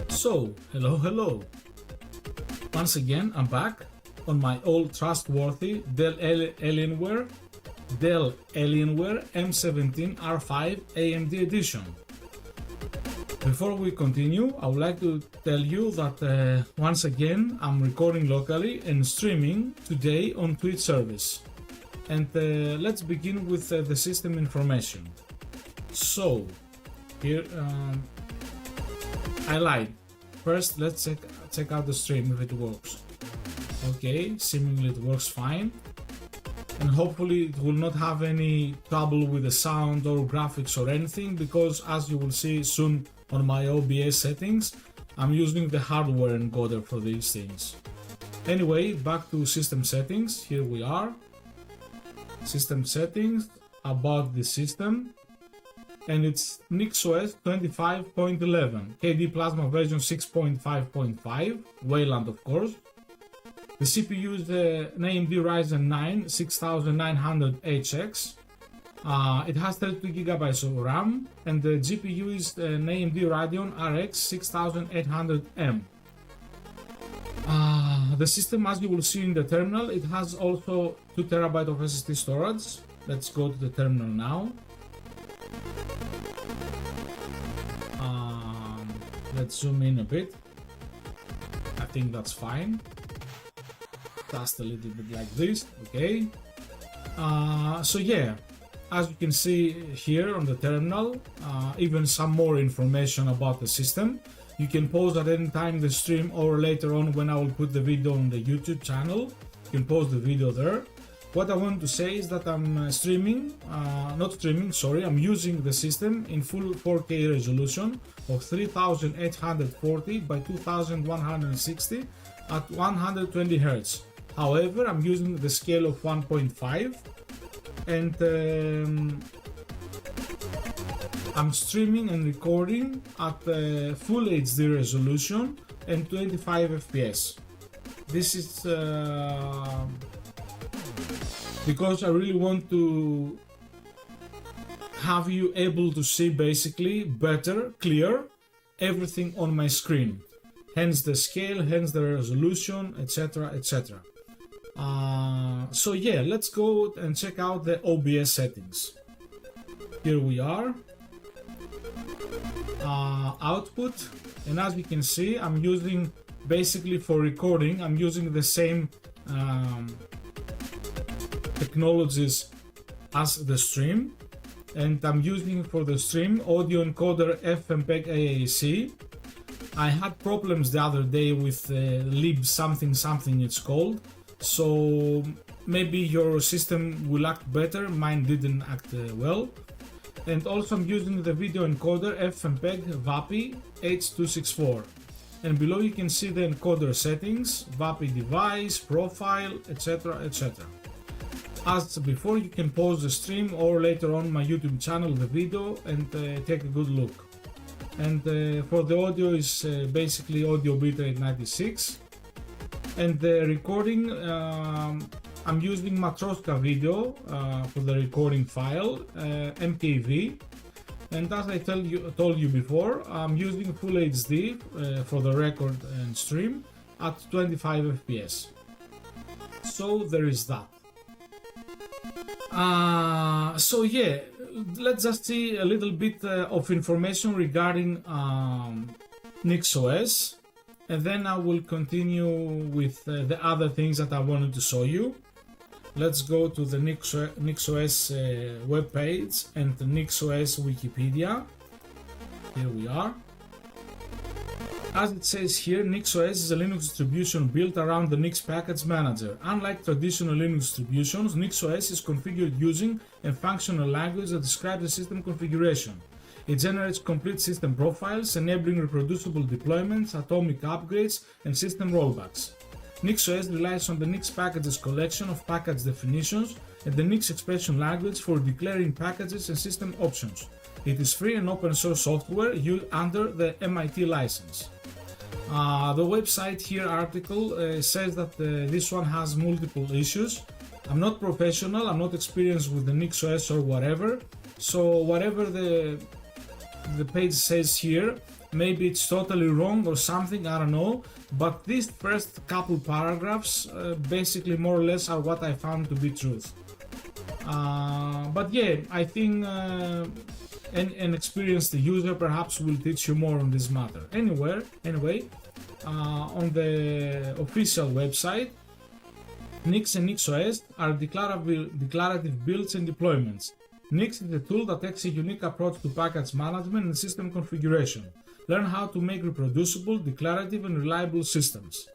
So, hello. Once again, I'm back on my old trustworthy Dell Alienware M17 R5 AMD edition. Before we continue, I would like to tell you that once again I'm recording locally and streaming today on Twitch service. And let's begin with the system information. So, here I lied. First, let's check out the stream if it works. Okay, seemingly it works fine. And hopefully it will not have any trouble with the sound or graphics or anything, because as you will see soon on my OBS settings, I'm using the hardware encoder for these things. Anyway, back to system settings. Here we are. System settings, about the system. And it's NixOS 25.11, KD Plasma version 6.5.5, Wayland of course. The CPU is an AMD Ryzen 9 6900HX. It has 32GB of RAM, and the GPU is an AMD Radeon RX 6800M. The system, as you will see in the terminal, it has also 2TB of SSD storage. Let's go to the terminal now. Let's zoom in a bit. I think that's fine. Just a little bit like this, okay. So yeah, as you can see here on the terminal, even some more information about the system. You can pause at any time the stream, or later on when I will put the video on the YouTube channel, you can pause the video there. What I want to say is that I'm I'm using the system in full 4K resolution of 3840 by 2160 at 120 Hz. However, I'm using the scale of 1.5, and I'm streaming and recording at full HD resolution and 25 FPS. This is because I really want to have you able to see basically better, clear, everything on my screen. Hence the scale, hence the resolution, etc, etc. So yeah, let's go and check out the OBS settings. Here we are. Output, and as you can see, I'm using basically for recording, I'm using the same technologies as the stream, and I'm using for the stream audio encoder FMPEG AAC. I had problems the other day with lib something it's called, so maybe your system will act better, mine didn't act well. And also I'm using the video encoder FMPEG VAPI H264, and below you can see the encoder settings, VAPI device, profile, etc, etc. As before, you can pause the stream or later on my YouTube channel the video and take a good look. And for the audio is basically audio bitrate 96, and the recording I'm using Matroska video for the recording file, MKV, and as I told you before, I'm using full HD for the record and stream at 25 FPS. So there is that. So yeah, let's just see a little bit of information regarding NixOS, and then I will continue with the other things that I wanted to show you. Let's go to the NixOS webpage and the NixOS Wikipedia. Here we are. As it says here, NixOS is a Linux distribution built around the Nix package manager. Unlike traditional Linux distributions, NixOS is configured using a functional language that describes the system configuration. It generates complete system profiles, enabling reproducible deployments, atomic upgrades, and system rollbacks. NixOS relies on the Nix packages collection of package definitions and the Nix expression language for declaring packages and system options. It is free and open source software used under the MIT license. The website here article says that this one has multiple issues. I'm not professional, I'm not experienced with the NixOS or whatever, so whatever the page says here, maybe it's totally wrong or something, I don't know, but these first couple paragraphs basically more or less are what I found to be truth. But yeah, I think an experienced user perhaps will teach you more on this matter. Anyway, on the official website, Nix and NixOS are declarative builds and deployments. Nix is a tool that takes a unique approach to package management and system configuration. Learn how to make reproducible, declarative and reliable systems.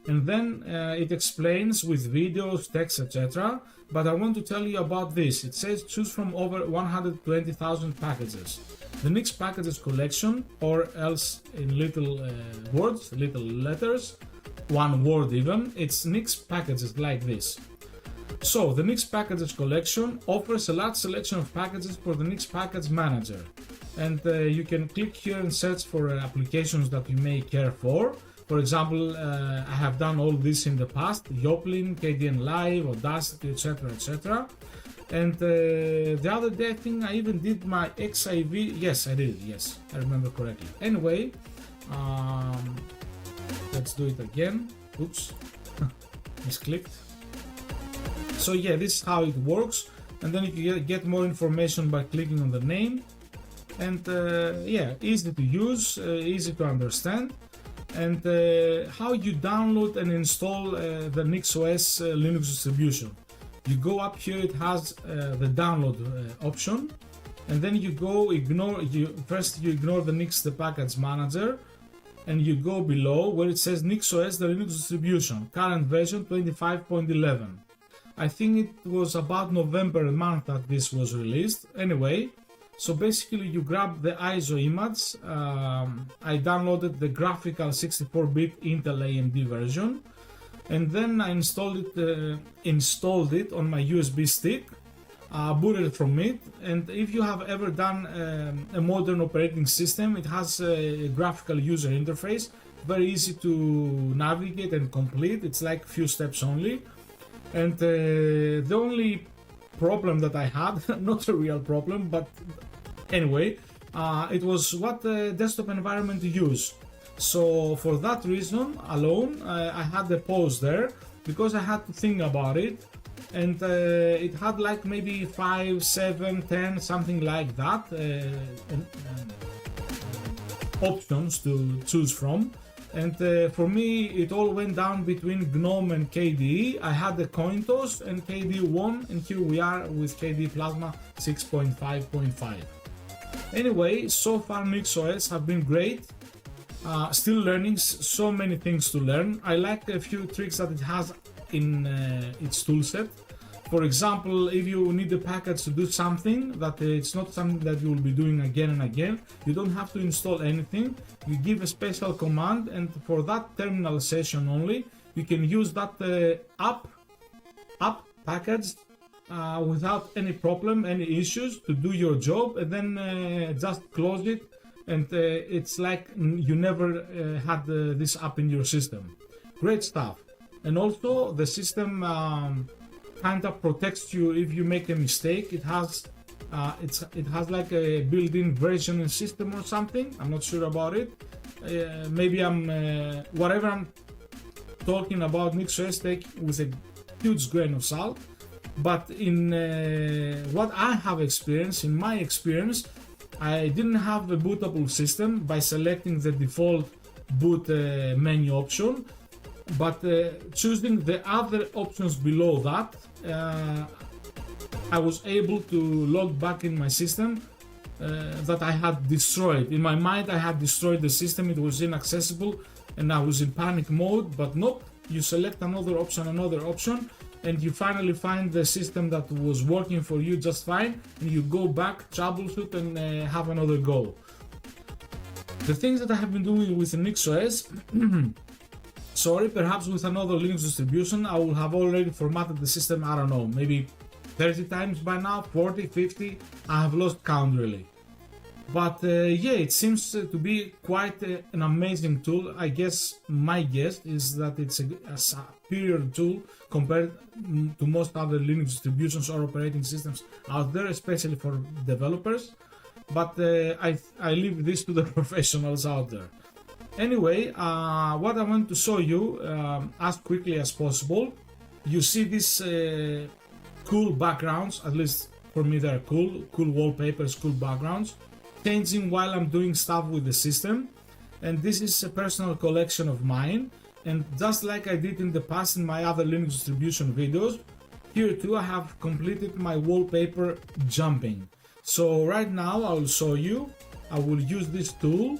And then it explains with videos, text, etc. But I want to tell you about this. It says choose from over 120,000 packages. The Nix packages collection, or else in little words, little letters, one word even, it's Nix packages like this. So the Nix packages collection offers a large selection of packages for the Nix package manager. And you can click here and search for applications that you may care for. For example, I have done all this in the past, Yoplin, Kdenlive, Audacity, etc, etc. And the other day I think I even did my XIV, yes I did, yes, I remember correctly. Anyway, let's do it again, oops, misclicked. So yeah, this is how it works, and then you can get more information by clicking on the name. And yeah, easy to use, easy to understand. And how you download and install the NixOS Linux distribution. You go up here, it has the download option, and then you go first you ignore the Nix the package manager, and you go below where it says NixOS the Linux distribution, current version 25.11. I think it was about November month that this was released. Anyway, so basically you grab the ISO image. I downloaded the graphical 64-bit Intel AMD version, and then I installed it on my USB stick, booted from it. And if you have ever done a modern operating system, it has a graphical user interface, very easy to navigate and complete. It's like a few steps only. And the only problem that I had, not a real problem, but anyway, it was what desktop environment to use. So for that reason alone, I had a pause there because I had to think about it, and it had like maybe 5, 7, 10, something like that options to choose from. And for me, it all went down between GNOME and KDE. I had the coin toss and KDE won, and here we are with KDE Plasma 6.5.5. Anyway, so far NixOS have been great. Still learning, so many things to learn. I like a few tricks that it has in its toolset. For example, if you need a package to do something that it's not something that you will be doing again and again, you don't have to install anything. You give a special command, and for that terminal session only, you can use that app package without any problem, any issues, to do your job, and then just close it, and it's like you never had this app in your system. Great stuff. And also the system kind of protects you if you make a mistake. It has like a built-in versioning system or something. I'm not sure about it. Maybe whatever I'm talking about NixOS, take with a huge grain of salt. But in what I have experienced, in my experience, I didn't have a bootable system by selecting the default boot menu option. But choosing the other options below that, I was able to log back in my system that I had destroyed. In my mind, I had destroyed the system, it was inaccessible, and I was in panic mode. But nope, you select another option, and you finally find the system that was working for you just fine, and you go back, troubleshoot, and have another go. The things that I have been doing with NixOS, sorry, perhaps with another Linux distribution, I will have already formatted the system, I don't know, maybe 30 times by now, 40, 50, I have lost count really. But yeah, it seems to be quite an amazing tool. I guess my guess is that it's a superior tool compared to most other Linux distributions or operating systems out there, especially for developers. But I leave this to the professionals out there. Anyway, what I want to show you as quickly as possible, you see these cool backgrounds, at least for me they're cool wallpapers, cool backgrounds, changing while I'm doing stuff with the system. And this is a personal collection of mine, and just like I did in the past in my other Linux distribution videos, here too I have completed my wallpaper jumping. So right now I will show you, I will use this tool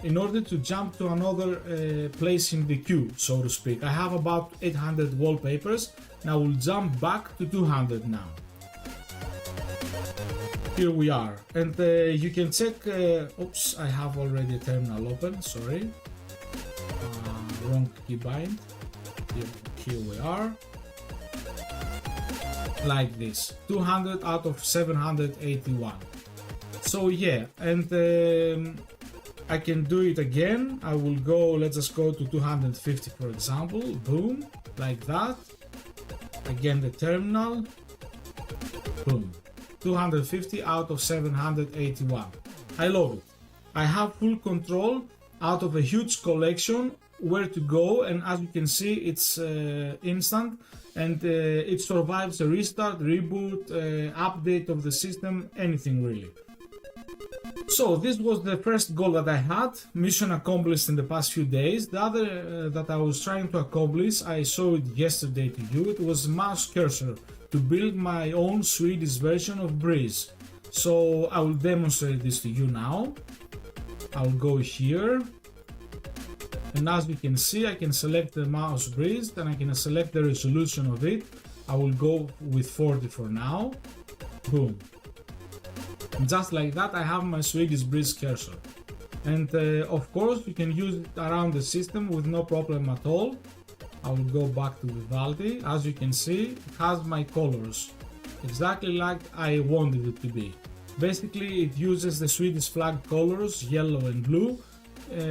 in order to jump to another place in the queue, so to speak. I have about 800 wallpapers, and I will jump back to 200 now. Here we are, and you can check, oops, I have already a terminal open, sorry, wrong keybind, here we are, like this, 200 out of 781. So yeah, and I can do it again. I will go, let's just go to 250 for example, boom, like that, again the terminal, boom. 250 out of 781. I love it. I have full control out of a huge collection where to go, and as you can see it's instant, and it survives a restart, reboot, update of the system, anything really. So this was the first goal that I had, mission accomplished in the past few days. The other that I was trying to accomplish, I showed it yesterday to you, it was mouse cursor, to build my own Swedish version of Breeze. So I will demonstrate this to you now. I'll go here, and as you can see I can select the mouse Breeze, and I can select the resolution of it. I will go with 40 for now, boom. And just like that I have my Swedish Breeze cursor, and of course you can use it around the system with no problem at all. I will go back to Vivaldi. As you can see, it has my colors, exactly like I wanted it to be. Basically, it uses the Swedish flag colors, yellow and blue,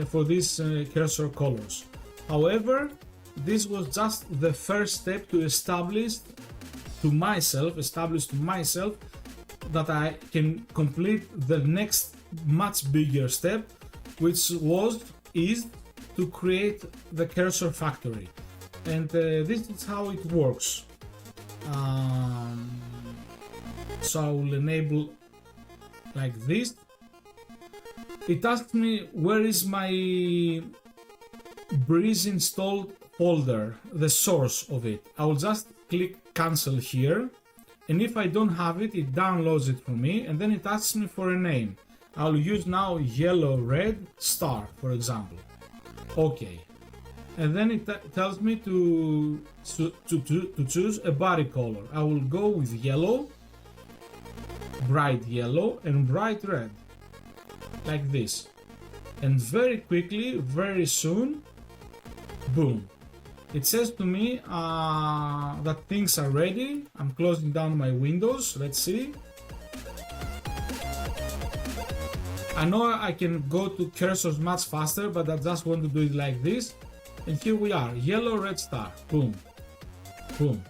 for these cursor colors. However, this was just the first step to establish to myself that I can complete the next much bigger step, which is to create the cursor factory. And this is how it works. So I will enable like this. It asks me where is my Breeze installed folder, the source of it. I will just click cancel here, and if I don't have it, it downloads it for me, and then it asks me for a name. I'll use now yellow red star, for example. Okay. And then it tells me to choose a body color. I will go with yellow, bright yellow, and bright red, like this. And very quickly, very soon, boom, it says to me that things are ready. I'm closing down my windows. Let's see. I know I can go to cursors much faster, but I just want to do it like this. And here we are, yellow red star, boom, boom.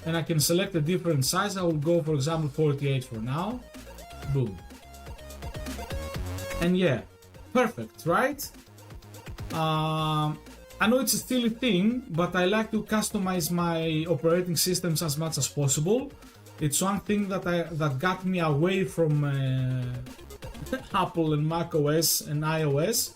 And I can select a different size. I will go, for example, 48 for now, boom. And yeah, perfect, right? I know it's a silly thing, but I like to customize my operating systems as much as possible. It's one thing that got me away from Apple and macOS and iOS.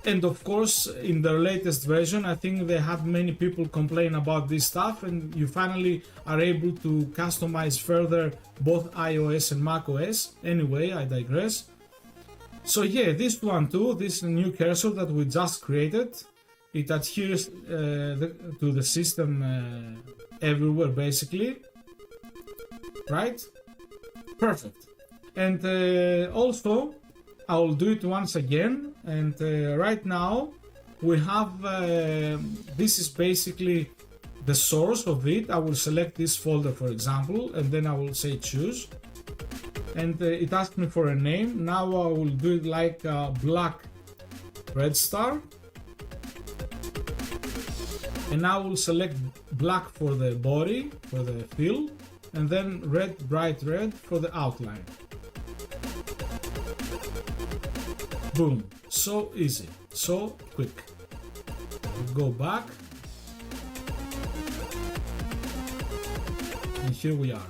And of course, in their latest version, I think they had many people complain about this stuff, and you finally are able to customize further both iOS and macOS. Anyway, I digress. So yeah, this one too, this new cursor that we just created, it adheres to the system everywhere basically, right? Perfect. And also I will do it once again, and right now we have this is basically the source of it. I will select this folder, for example, and then I will say choose, and it asked me for a name. Now I will do it like black red star, and I will select black for the body, for the fill, and then red, bright red for the outline. Boom, so easy, so quick. Go back, and here we are.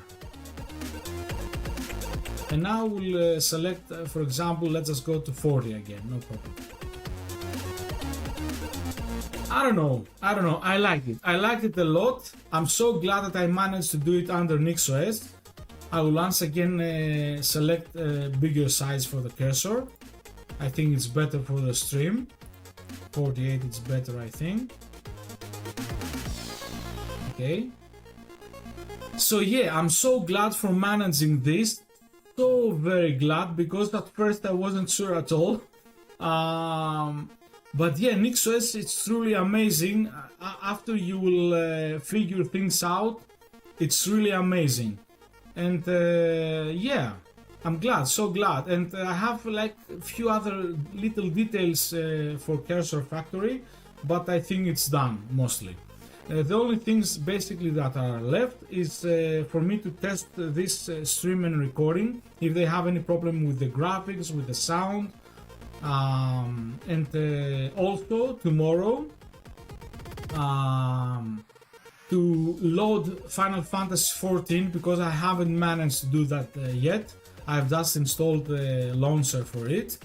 And now we'll select, for example, let's just go to 40 again, no problem. I don't know, I liked it a lot. I'm so glad that I managed to do it under NixOS. I will once again select a bigger size for the cursor. I think it's better for the stream. 48 it's better, I think. Okay. So yeah, I'm so glad for managing this. So very glad, because at first I wasn't sure at all. But yeah, NixOS, it's truly amazing. After you will figure things out, it's really amazing. And yeah, I'm glad, so glad. And I have like a few other little details for Cursor Factory, but I think it's done mostly. The only things basically that are left is for me to test this stream and recording, if they have any problem with the graphics, with the sound. And also tomorrow to load Final Fantasy XIV, because I haven't managed to do that yet. I've just installed the launcher for it,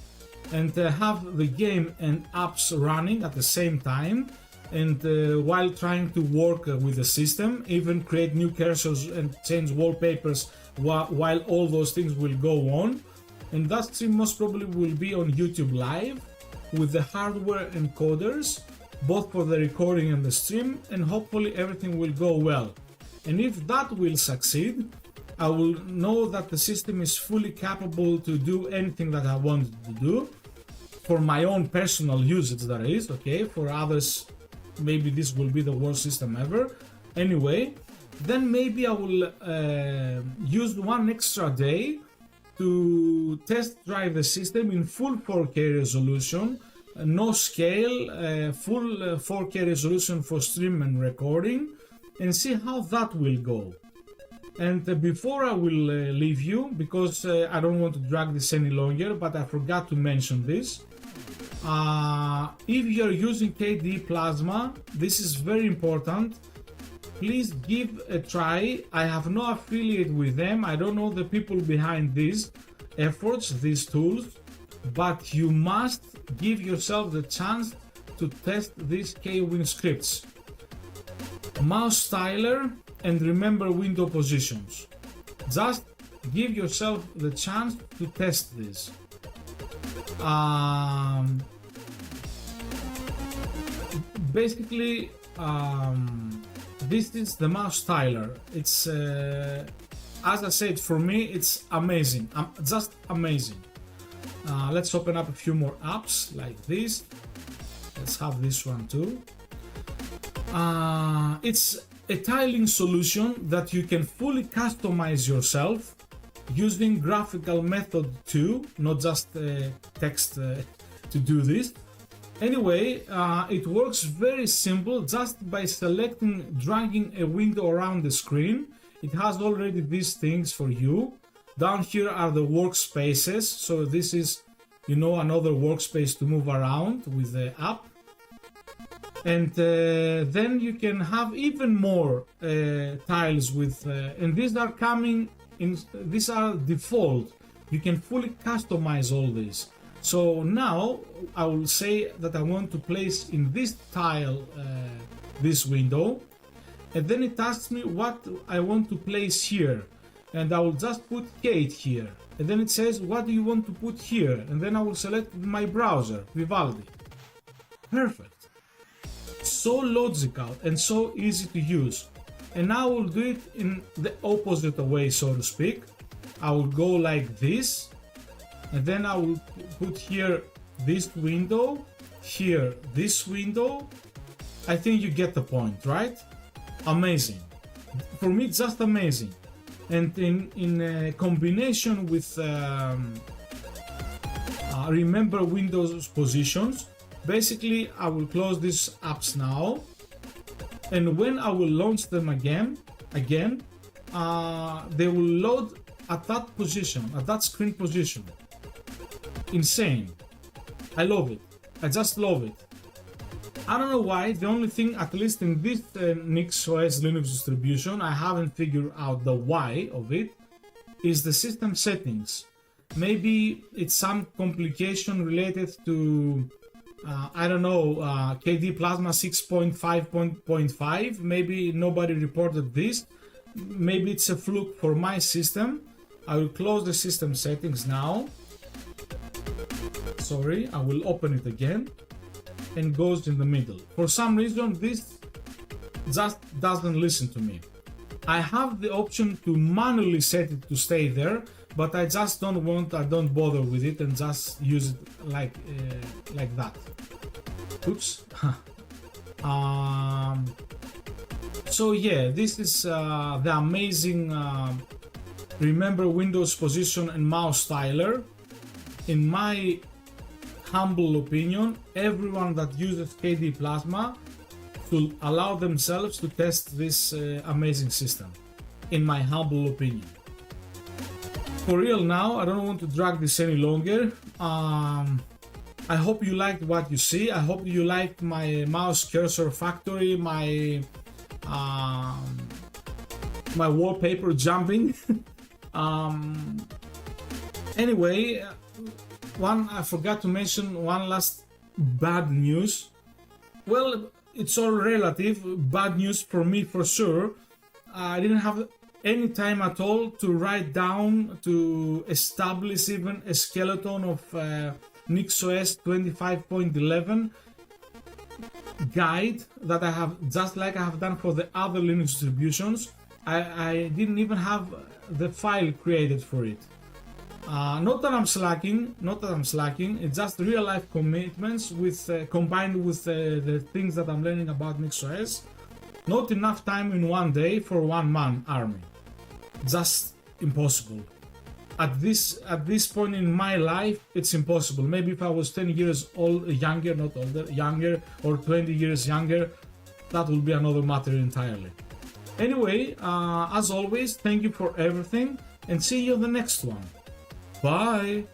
and have the game and apps running at the same time, and while trying to work with the system, even create new cursors and change wallpapers while all those things will go on. And that stream most probably will be on YouTube Live with the hardware encoders, both for the recording and the stream, and hopefully everything will go well. And if that will succeed, I will know that the system is fully capable to do anything that I want to do. For my own personal usage, that is, okay? For others, maybe this will be the worst system ever. Anyway, then maybe I will use one extra day to test drive the system in full 4K resolution, no scale, full 4K resolution for stream and recording, and see how that will go. And before I will leave you, because I don't want to drag this any longer, but I forgot to mention this. If you're using KDE Plasma, this is very important. Please give a try. I have no affiliate with them. I don't know the people behind these efforts, these tools, but you must give yourself the chance to test these Kwin scripts. Mouse styler, and remember window positions. Just give yourself the chance to test this. Basically, this is the mouse styler. It's as I said, for me it's amazing, just amazing. Let's open up a few more apps like this. Let's have this one too. It's a tiling solution that you can fully customize yourself using graphical method too, not just text to do this. Anyway, it works very simple, just by selecting, dragging a window around the screen. It has already these things for you. Down here are the workspaces, so this is, you know, another workspace to move around with the app. And then you can have even more tiles with, and these are coming in, these are default. You can fully customize all this. So now I will say that I want to place in this tile this window, and then it asks me what I want to place here, and I will just put Kate here, and then it says what do you want to put here, and then I will select my browser, Vivaldi. Perfect. so logical and so easy to use. And I will do it in the opposite way, so to speak. I will go like this, and then I will put here this window, here this window. I think you get the point, right? Amazing. For me, it's just amazing. And in combination with remember Windows positions, basically I will close these apps now, and when I will launch them again, they will load at that position, at that screen position. Insane. I love it. I just love it. I don't know why. The only thing, at least in this NixOS Linux distribution, I haven't figured out the why of it, is the system settings. Maybe it's some complication related to I don't know, KD Plasma 6.5.5. Maybe nobody reported this. Maybe it's a fluke for my system. I will close the system settings now. Sorry, I will open it again, and goes in the middle. For some reason, this just doesn't listen to me. I have the option to manually set it to stay there, but I just don't want, I don't bother with it and just use it like that. Oops. So yeah, this is the amazing Remember Windows Position and Mouse Styler. In my humble opinion, everyone that uses KD Plasma should allow themselves to test this amazing system, in my humble opinion. For real now, I don't want to drag this any longer. I hope you liked what you see. I hope you liked my mouse cursor factory, my wallpaper jumping. Anyway, I forgot to mention one last bad news. Well, it's all relative. Bad news for me for sure. I didn't have any time at all to write down, to establish even a skeleton of NixOS 25.11 guide that I have, just like I have done for the other Linux distributions. I didn't even have the file created for it. Not that I'm slacking, it's just real life commitments with combined with the things that I'm learning about NixOS. Not enough time in one day for one-man army. Just impossible. At this point in my life, it's impossible. Maybe if I was 10 years old, younger, not older, younger, or 20 years younger, that will be another matter entirely. Anyway, as always, thank you for everything, and see you in the next one. Bye!